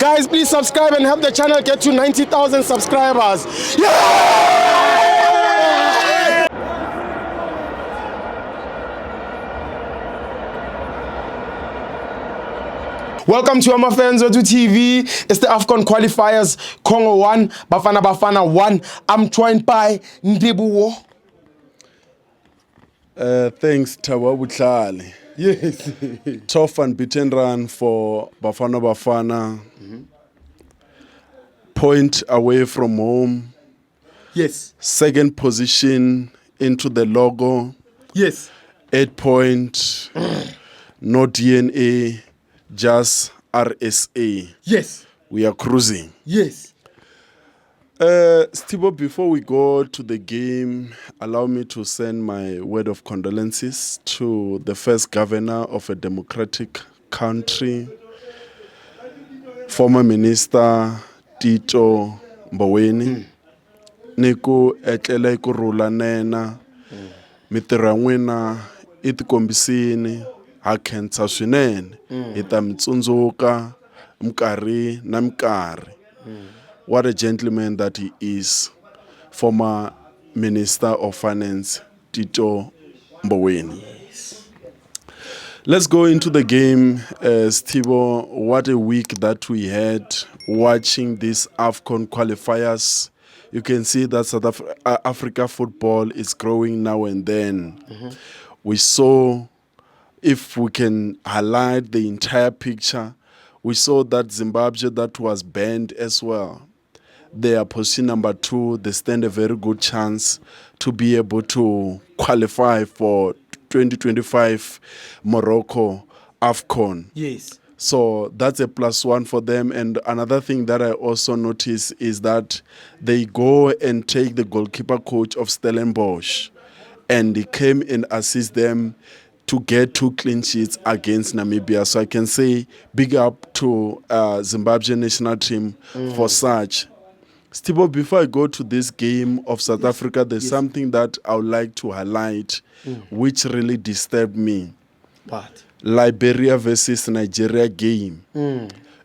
Guys, please subscribe and help the channel get to 90,000 subscribers. Yeah! Welcome to FANS Wethu TV. It's the AFCON qualifiers. Congo 1, Bafana 1. I'm joined by Ndibuwo. Thanks, Tawa Butlali. Yes. Tough and beaten run for Bafana. Point away from home. Yes. Second position into the logo. Yes. 8 points. No DNA. Just RSA. Yes. We are cruising. Yes. Steve, before we go to the game, allow me to send my word of condolences to the first governor of a democratic country, former minister Tito Mboweni. Niku etlele ku rula nena. Mitirho ya n'wina I tikombisini ha khensa swinene. Hi ta mi tsundzuka mikarhi na mikarhi. What a gentleman that he is, former Minister of Finance, Tito Mboweni. Yes. Let's go into the game, Stivo. What a week that we had watching these AFCON qualifiers. You can see that South Africa football is growing now and then. We saw, if we can highlight the entire picture, we saw that Zimbabwe that was banned as well. They are position number 2. They stand a very good chance to be able to qualify for 2025 Morocco AFCON. Yes. So that's a +1 for them. And another thing that I also notice is that they go and take the goalkeeper coach of Stellenbosch, and he came and assist them to get 2 clean sheets against Namibia. So I can say big up to Zimbabwe national team for such. Stibo, before I go to this game of South Africa, there's something that I would like to highlight which really disturbed me. What? Liberia versus Nigeria game.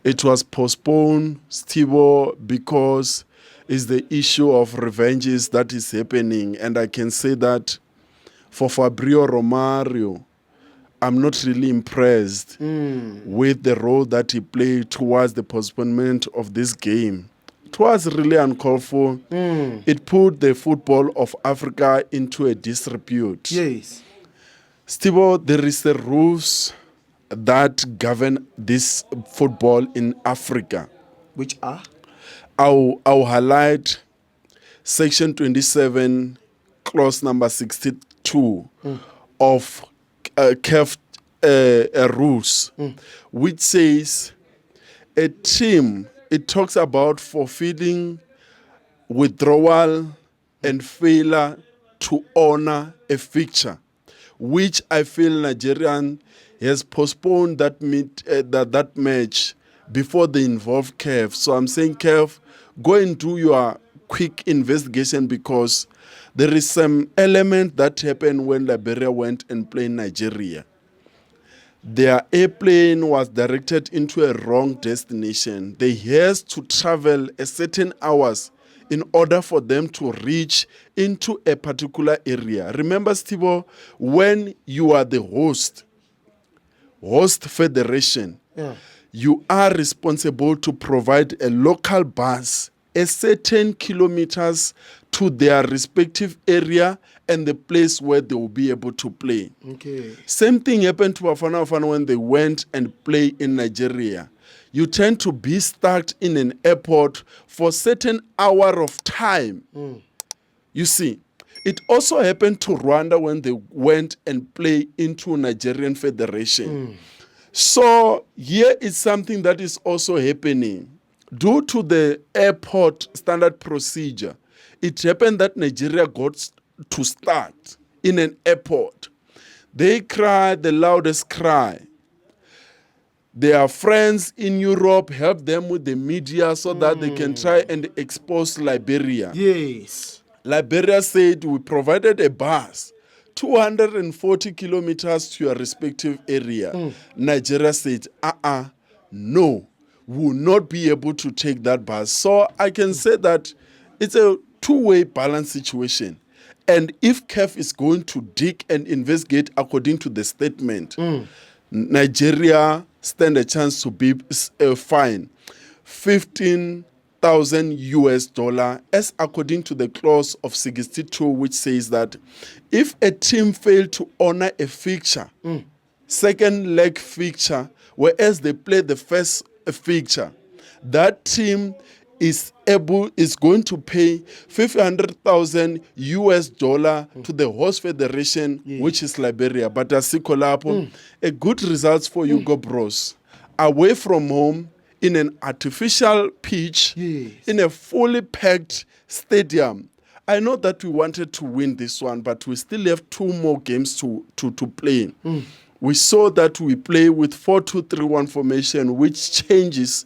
It was postponed, Stibo, because it's the issue of revenges that is happening. And I can say that for Fabio Romario, I'm not really impressed with the role that he played towards the postponement of this game. It was really uncalled for. It put the football of Africa into a disrepute. Yes. Stibo, there is the rules that govern this football in Africa. Which are? I'll highlight section 27, clause number 62 of CAF rules, which says a team, it talks about fulfilling withdrawal and failure to honor a fixture, which I feel Nigerian has postponed that that match before they involve CAF. So I'm saying CAF, go and do your quick investigation, because there is some element that happened when Liberia went and played Nigeria. Their airplane was directed into a wrong destination. They had to travel a certain hours in order for them to reach into a particular area. Remember, Stibo, when you are the host federation, you are responsible to provide a local bus a certain kilometers to their respective area and the place where they will be able to play. Okay. Same thing happened to Bafana when they went and played in Nigeria. You tend to be stuck in an airport for a certain hour of time. You see, it also happened to Rwanda when they went and played into Nigerian Federation. So here is something that is also happening. Due to the airport standard procedure, it happened that Nigeria got to start in an airport. They cried the loudest cry. Their friends in Europe help them with the media so that they can try and expose Liberia. Yes. Liberia said, we provided a bus 240 kilometers to your respective area. Nigeria said, no. will not be able to take that bus. So I can say that it's a two-way balance situation. And if CAF is going to dig and investigate according to the statement, Nigeria stand a chance to be fined $15,000 as according to the clause of 62, which says that if a team failed to honor a fixture, second leg fixture, whereas they play the first fixture, that team is going to pay $500,000 to the host federation, which is Liberia. But Asikolapo, a good result for you, Go Bros. Away from home, in an artificial pitch, in a fully packed stadium. I know that we wanted to win this one, but we still have 2 more games to play. We saw that we play with 4-2-3-1 formation, which changes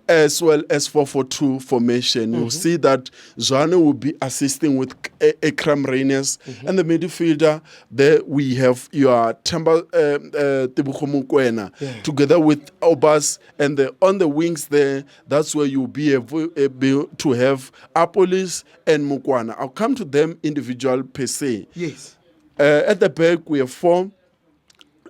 as well as 4-4-2 formation. You'll see that Zwane will be assisting with Ekram Reines, and the midfielder, there we have your Tamba Tebogo Mokoena, together with Obas, and on the wings there, that's where you'll be able to have Apolis and Mukwana. I'll come to them individual per se. Yes. At the back, we have 4.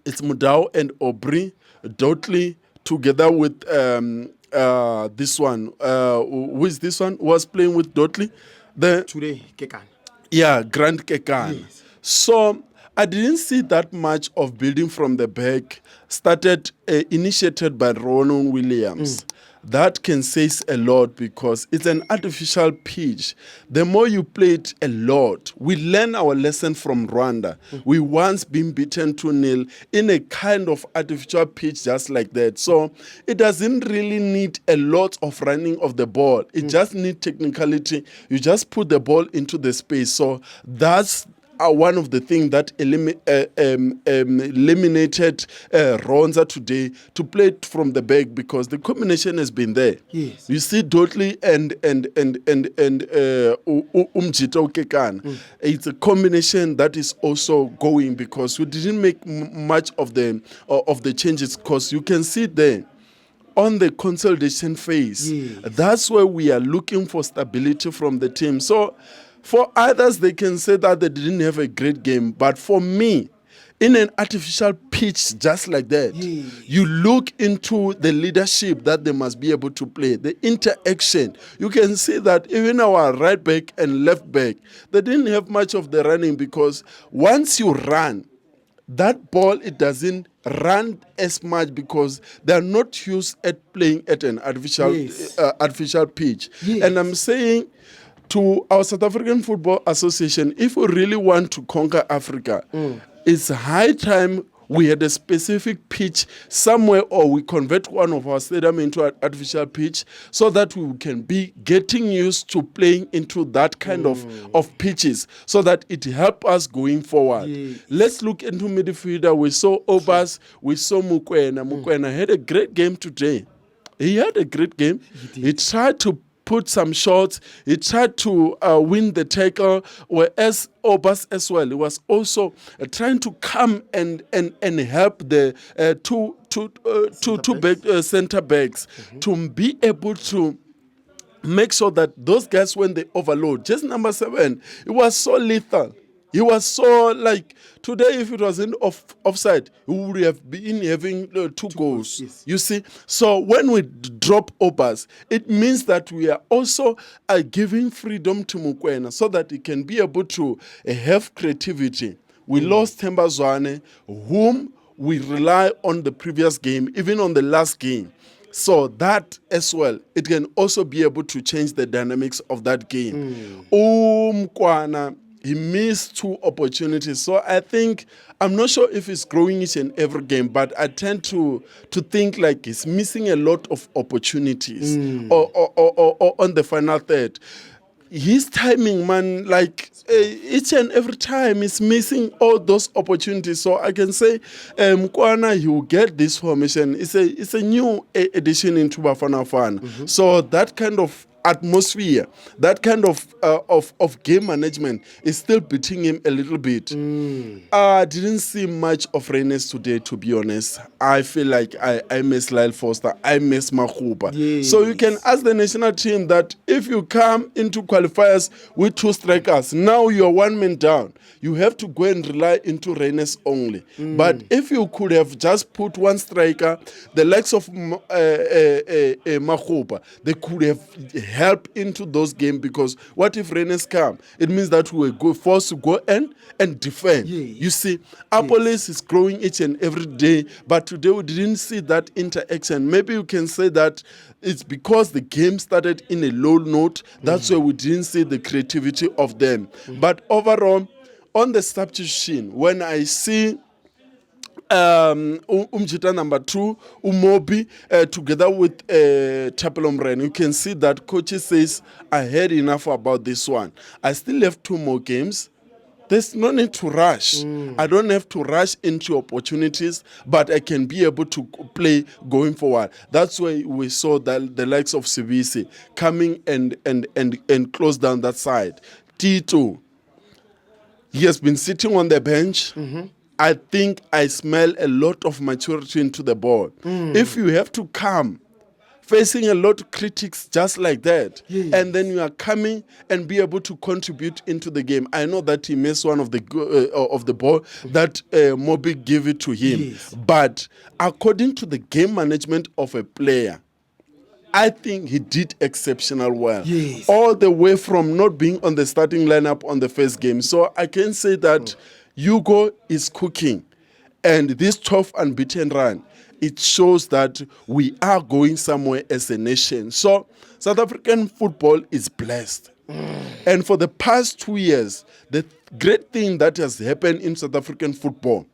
It's Mudau and Aubry, Dotley, together with this one. Who is this one? Who was playing with Dotley? Today, Kekan. Yeah, Grant Kekan. Yes. So I didn't see that much of building from the back. Started initiated by Ronan Williams. That can say a lot because it's an artificial pitch. The more you play it a lot, we learn our lesson from Rwanda. We once been beaten 2-0 in a kind of artificial pitch just like that. So it doesn't really need a lot of running of the ball. It just needs technicality. You just put the ball into the space. So that's one of the things that eliminated Ronza today to play it from the back because the combination has been there. Yes. You see Dotley and Umjito Kekan. It's a combination that is also going because we didn't make much of the changes because you can see there on the consolidation phase. That's where we are looking for stability from the team. So for others, they can say that they didn't have a great game. But for me, in an artificial pitch just like that, you look into the leadership that they must be able to play, the interaction. You can see that even our right back and left back, they didn't have much of the running because once you run, that ball, it doesn't run as much because they're not used at playing at an artificial pitch. And I'm saying to our South African Football Association, if we really want to conquer Africa, it's high time we had a specific pitch somewhere, or we convert one of our stadium into an artificial pitch so that we can be getting used to playing into that kind of pitches so that it helps us going forward. Let's look into midfielder. We saw Obas, we saw Mukwena. Mukwena had a great game today. He had a great game. He tried to put some shots. He tried to win the tackle, whereas Obas as well. He was also trying to come and help the two center backs to be able to make sure that those guys, when they overload, just number 7, it was so lethal. He was so like, today if it wasn't offside, he would have been having 2 goals. You see? So when we drop Obas, it means that we are also giving freedom to Mukwena so that he can be able to have creativity. We lost Themba Zwane, whom we rely on the previous game, even on the last game. So that as well, it can also be able to change the dynamics of that game. Mukwana, he missed 2 opportunities. So I think, I'm not sure if he's growing each and every game, but I tend to think like he's missing a lot of opportunities or on the final third. His timing, man, like each and every time is missing all those opportunities. So I can say Mkwana, he will get this formation. It's a new addition into Bafana Fan. So that kind of atmosphere, that kind of game management is still beating him a little bit. I didn't see much of Reines today, to be honest. I feel like I miss Lyle Foster, I miss Makhuba. Yes. So you can ask the national team that if you come into qualifiers with 2 strikers, now you're 1 man down. You have to go and rely into Reines only. But if you could have just put 1 striker, the likes of Makhuba, they could have helped into those games, because what if Reines come? It means that we were forced to go and defend. Yes. You see, Apolis is growing each and every day, but today we didn't see that interaction. Maybe you can say that it's because the game started in a low note. That's why we didn't see the creativity of them. But overall, on the substitution, when I see Umjita number 2, Umobi, together with Tapelomren, you can see that coach says, I heard enough about this one. I still have 2 more games. There's no need to rush. I don't have to rush into opportunities, but I can be able to play going forward. That's why we saw that the likes of Sibisi coming and close down that side. Tito, he has been sitting on the bench. I think I smell a lot of maturity into the ball. If you have to come facing a lot of critics just like that, yes, and then you are coming and be able to contribute into the game. I know that he missed one of the ball that Moby gave it to him. Yes. But according to the game management of a player, I think he did exceptional well. Yes. All the way from not being on the starting lineup on the first game. So I can say that Hugo is cooking. And this tough unbeaten run, it shows that we are going somewhere as a nation. So South African football is blessed. And for the past 2 years, the great thing that has happened in South African football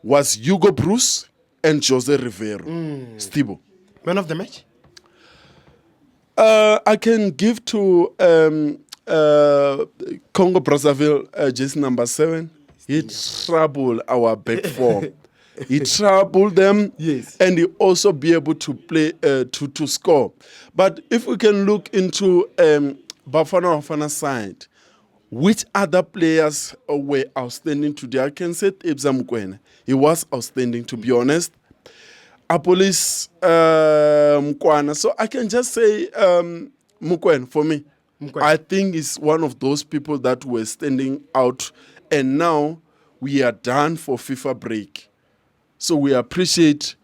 was Hugo Bruce and Jose Rivero. Stibo. Man of the match? I can give to Congo Brazzaville jersey number 7. He troubled our back four. He troubled them, yes, and he also be able to play to score. But if we can look into Bafana side, which other players were outstanding today? I can say Ibza Mukwena. He was outstanding, to be honest. Apolis Mkwana. So I can just say Mukwena for me. Mukwena. I think he's one of those people that were standing out. And now we are done for FIFA break. So we appreciate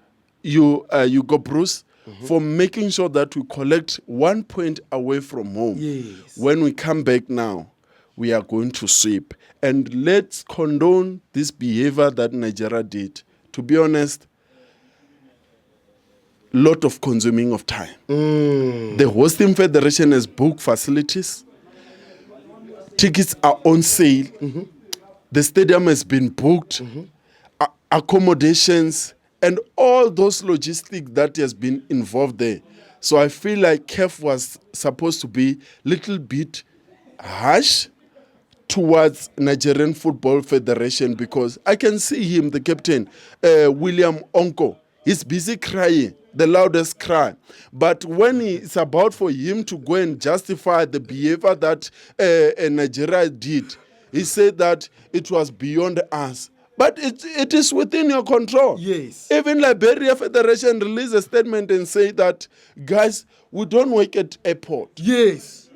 you, Hugo Bruce, for making sure that we collect 1 point away from home. Yes. When we come back now, we are going to sweep. And let's condone this behavior that Nigeria did. To be honest, lot of consuming of time. The hosting federation has booked facilities. Tickets are on sale. The stadium has been booked. Accommodations and all those logistics that has been involved there. So I feel like CAF was supposed to be a little bit harsh towards Nigerian Football Federation, because I can see him, the captain, William Onko, he's busy crying, the loudest cry. But when it's about for him to go and justify the behavior that Nigeria did, he said that it was beyond us. But it is within your control. Yes. Even Liberia Federation released a statement and say that, guys, we don't work at airport. Yes.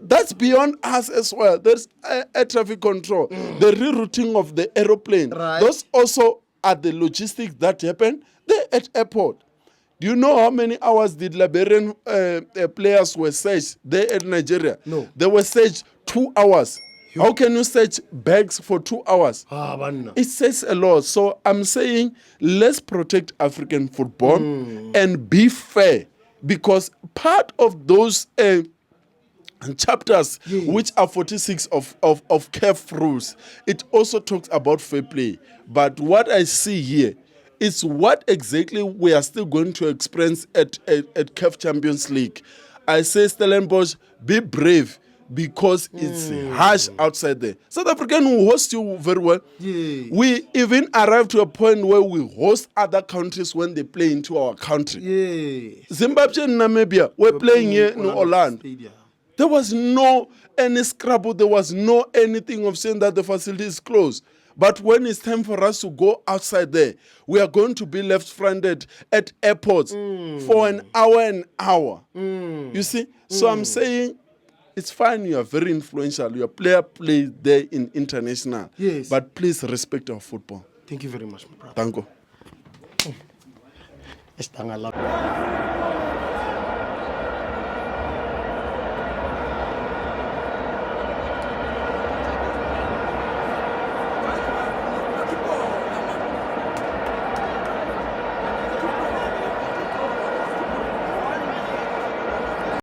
That's beyond us as well. There's air traffic control, the rerouting of the aeroplane. Right. Those also are the logistics that happen there at airport. Do you know how many hours did Liberian players were searched there at Nigeria? No. They were searched 2 hours. How can you search bags for 2 hours? It says a lot. So I'm saying let's protect African football and be fair, because part of those chapters, which are 46 of CAF rules, it also talks about fair play. But what I see here is what exactly we are still going to experience at CAF Champions League. I say, Stellenbosch, be brave. because it's harsh outside there. South African will host you very well. Yeah. We even arrive to a point where we host other countries when they play into our country. Yeah. Zimbabwe and Namibia were playing here in Orlando. Stadium. There was no any scrabble. There was no anything of saying that the facility is closed. But when it's time for us to go outside there, we are going to be left-stranded at airports for an hour. You see? So I'm saying it's fine. You are very influential. Your player plays there in international. Yes. But please respect our football. Thank you very much, my brother. Thank you. Thank you.